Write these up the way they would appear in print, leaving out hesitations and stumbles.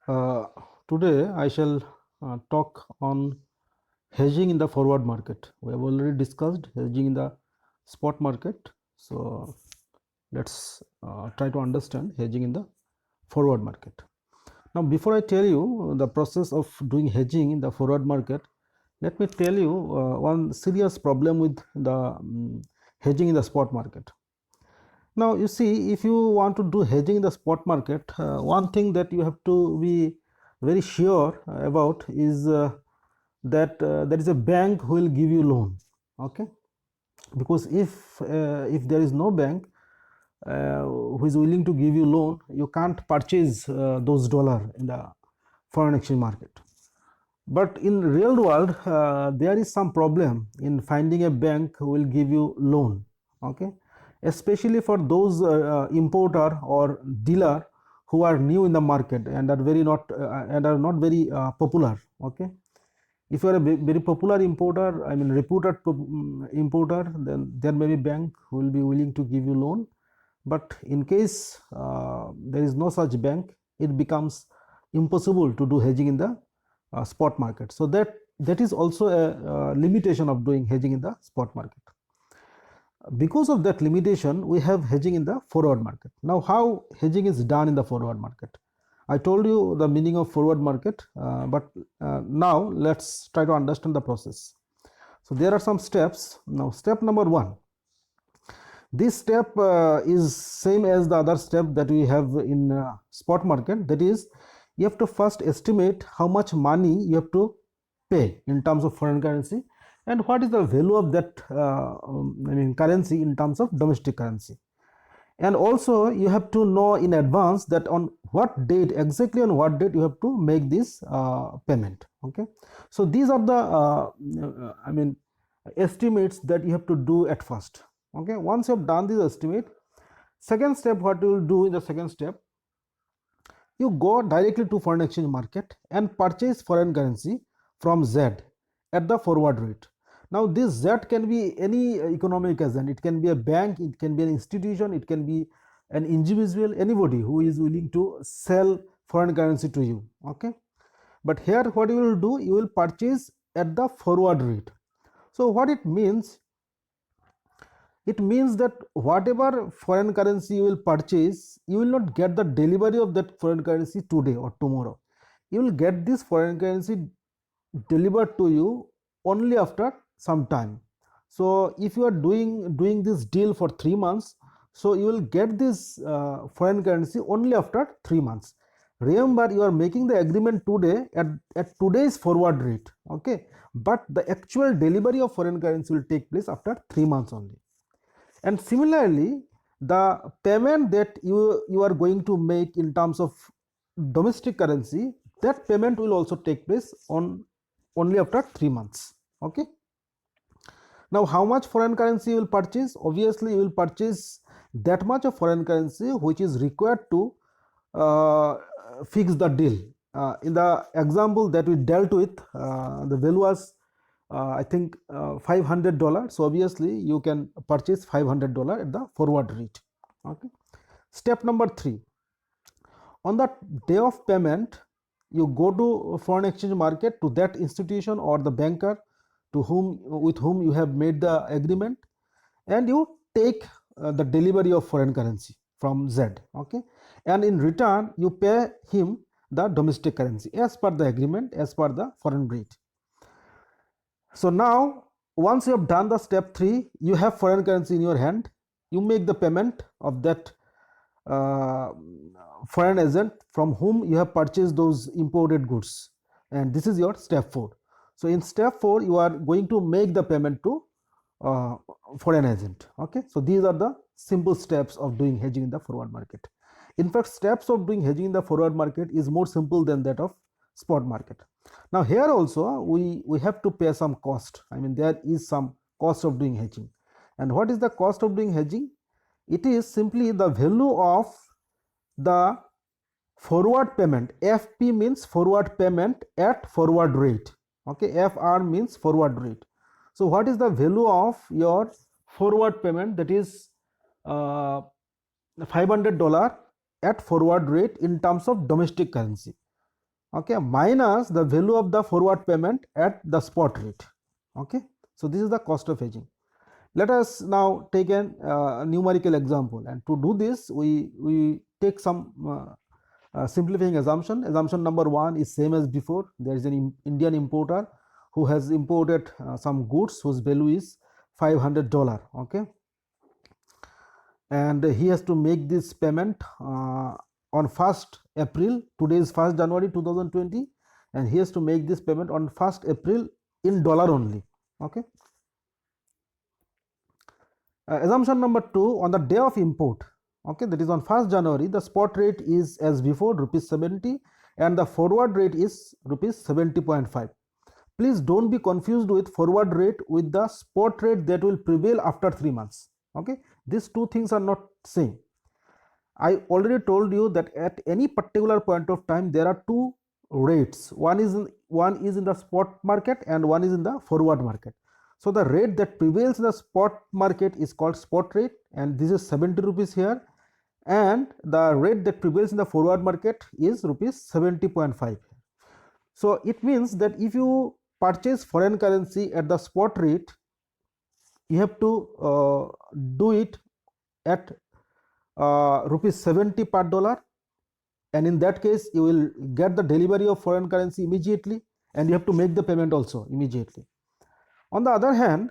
Uh, Today I shall talk on hedging in the forward market. We have already discussed hedging in the spot market. So let's try to understand hedging in the forward market. Now, before I tell you the process of doing hedging in the forward market, let me tell you one serious problem with the hedging in the spot market. Now, you see, if you want to do hedging in the spot market, one thing that you have to be very sure about is that there is a bank who will give you loan. Okay, because if there is no bank who is willing to give you loan, you can't purchase those dollar in the foreign exchange market. But in real world, there is some problem in finding a bank who will give you loan. Okay, especially for those importer or dealer who are new in the market and are not very popular. Okay, if you are a very popular importer, I mean reputed importer, then there may be bank who will be willing to give you loan. But in case there is no such bank, it becomes impossible to do hedging in the spot market. So that is also a limitation of doing hedging in the spot market. Because of that limitation, we have hedging in the forward market. Now, how hedging is done in the forward market? I told you the meaning of forward market, but now let's try to understand the process. So there are some steps. Now, step number one. This step is same as the other step that we have in spot market. That is, you have to first estimate how much money you have to pay in terms of foreign currency and what is the value of that currency in terms of domestic currency. And also you have to know in advance that on what date, exactly on what date you have to make this payment. Okay, so these are the estimates that you have to do at first. Okay, once you have done this estimate, second step, what you will do in the second step, you go directly to foreign exchange market and purchase foreign currency from Z at the forward rate. Now this Z can be any economic agent, it can be a bank, it can be an institution, it can be an individual, anybody who is willing to sell foreign currency to you. Okay, but here what you will do, you will purchase at the forward rate. So what it means, it means that whatever foreign currency you will purchase, you will not get the delivery of that foreign currency today or tomorrow. You will get this foreign currency delivered to you only after some time. So if you are doing this deal for 3 months, so you will get this foreign currency only after 3 months. Remember, you are making the agreement today at today's forward rate. Okay, but the actual delivery of foreign currency will take place after 3 months only. And similarly, the payment that you are going to make in terms of domestic currency, that payment will also take place on only after 3 months. Okay, now how much foreign currency you will purchase? Obviously you will purchase that much of foreign currency which is required to uh, fix the deal. In the example that we dealt with, the value was I think $500. So obviously you can purchase $500 at the forward rate. Okay, step number 3, on the day of payment, you go to foreign exchange market, to that institution or the banker with whom you have made the agreement, and you take the delivery of foreign currency from Z. Okay, and in return you pay him the domestic currency as per the agreement, as per the foreign rate. So now once you have done the step 3, you have foreign currency in your hand, you make the payment of that uh, foreign agent from whom you have purchased those imported goods, and this is your step 4. So in step 4 you are going to make the payment to uh, foreign agent. Okay, so these are the simple steps of doing hedging in the forward market. In fact, steps of doing hedging in the forward market is more simple than that of spot market. Now here also we have to pay some cost. I mean, there is some cost of doing hedging. And what is the cost of doing hedging? It is simply the value of the forward payment. FP means forward payment at forward rate. Okay, FR means forward rate. So what is the value of your forward payment? That is $500 at forward rate in terms of domestic currency. okay, minus the value of the forward payment at the spot rate. Okay, so this is the cost of hedging. Let us now take a numerical example, and to do this we take some simplifying assumption. Assumption number one is same as before. There is an Indian importer who has imported some goods whose value is $500. Okay, and he has to make this payment on 1st April. Today is 1st January 2020, and he has to make this payment on 1st April in dollar only. Okay. Assumption number two, on the day of import, okay, that is on 1st January, the spot rate is as before rupees 70 and the forward rate is rupees 70.5. Please don't be confused with forward rate with the spot rate that will prevail after 3 months. Okay, these two things are not same. I already told you that at any particular point of time there are two rates. One is in the spot market and one is in the forward market. So the rate that prevails in the spot market is called spot rate, and this is 70 rupees here, and the rate that prevails in the forward market is rupees 70.5. So it means that if you purchase foreign currency at the spot rate, you have to do it at rupees 70 per dollar, and in that case you will get the delivery of foreign currency immediately, and you have to make the payment also immediately. On the other hand,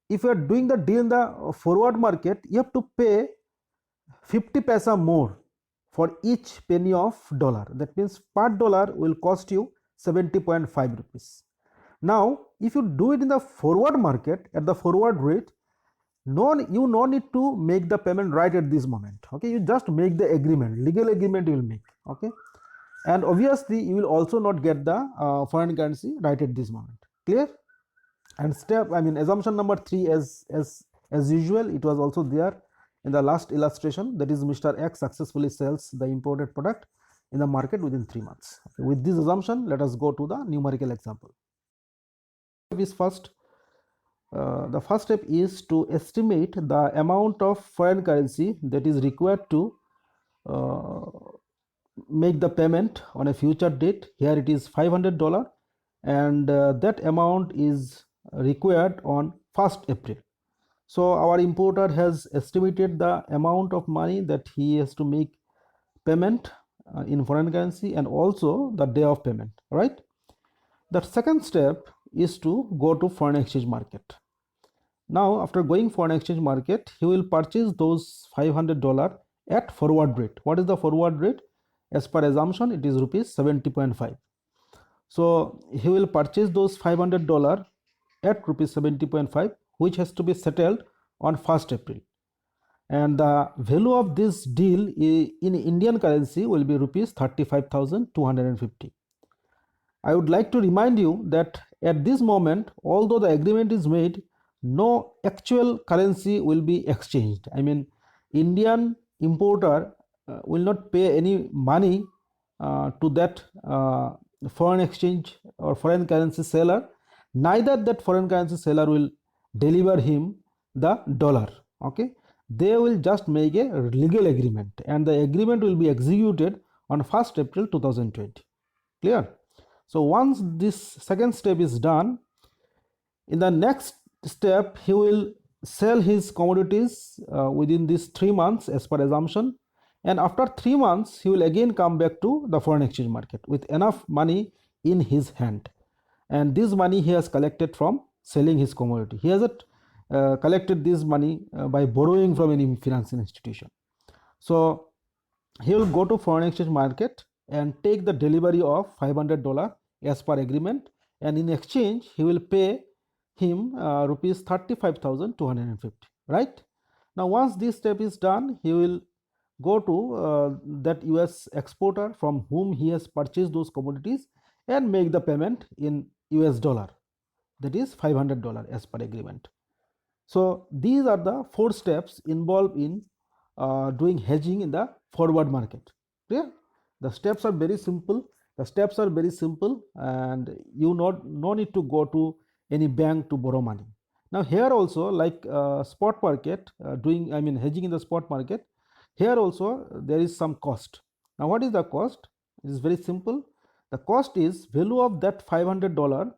if you are doing the deal in the forward market, you have to pay 50 paisa more for each penny of dollar. That means per dollar will cost you 70.5 rupees. Now if you do it in the forward market at the forward rate, you no need to make the payment right at this moment. Okay, you just make the agreement, legal agreement you will make. Okay, and obviously you will also not get the foreign currency right at this moment. Clear? And assumption number three, as usual, it was also there in the last illustration, that is Mr. X successfully sells the imported product in the market within 3 months. Okay, with this assumption, let us go to the numerical example. The first step is to estimate the amount of foreign currency that is required to make the payment on a future date. Here it is $500, and that amount is required on 1st April. So our importer has estimated the amount of money that he has to make payment in foreign currency, and also the day of payment, right? The second step is to go to foreign exchange market. Now after going foreign exchange market, he will purchase those $500 at forward rate. What is the forward rate? As per assumption, it is rupees 70.5. So he will purchase those $500 at rupees 70.5, which has to be settled on 1st April, and the value of this deal in Indian currency will be rupees 35,250. I would like to remind you that at this moment, although the agreement is made, no actual currency will be exchanged. I mean, Indian importer will not pay any money to that foreign exchange or foreign currency seller. Neither that foreign currency seller will deliver him the dollar. Okay, they will just make a legal agreement, and the agreement will be executed on 1st April 2020. Clear? So once this second step is done, in the next step he will sell his commodities within these 3 months as per assumption, and after 3 months he will again come back to the foreign exchange market with enough money in his hand, and this money he has collected from selling his commodity. He hasn't collected this money by borrowing from any financial institution. So he will go to foreign exchange market and take the delivery of $500 as per agreement, and in exchange he will pay him rupees 35,250. Right? Now once this step is done, he will go to that US exporter from whom he has purchased those commodities and make the payment in US dollar, that is $500 as per agreement. So these are the 4 steps involved in doing hedging in the forward market. Clear? The steps are very simple. And you no need to go to any bank to borrow money. Now here also, like spot market, hedging in the spot market, here also there is some cost. Now what is the cost? It is very simple. The cost is value of that $500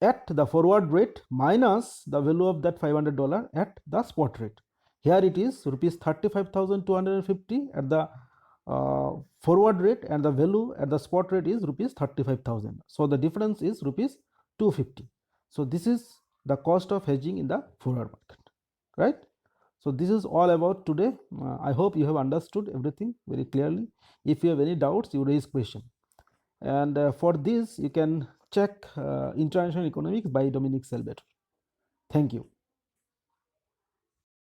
at the forward rate minus the value of that $500 at the spot rate. Here it is rupees 35,250 at the forward rate, and the value at the spot rate is rupees 35,000. So the difference is rupees 250. So this is the cost of hedging in the forward market, right? So this is all about today. I hope you have understood everything very clearly. If you have any doubts, you raise question. And for this, you can check International Economics by Dominic Selbet. Thank you.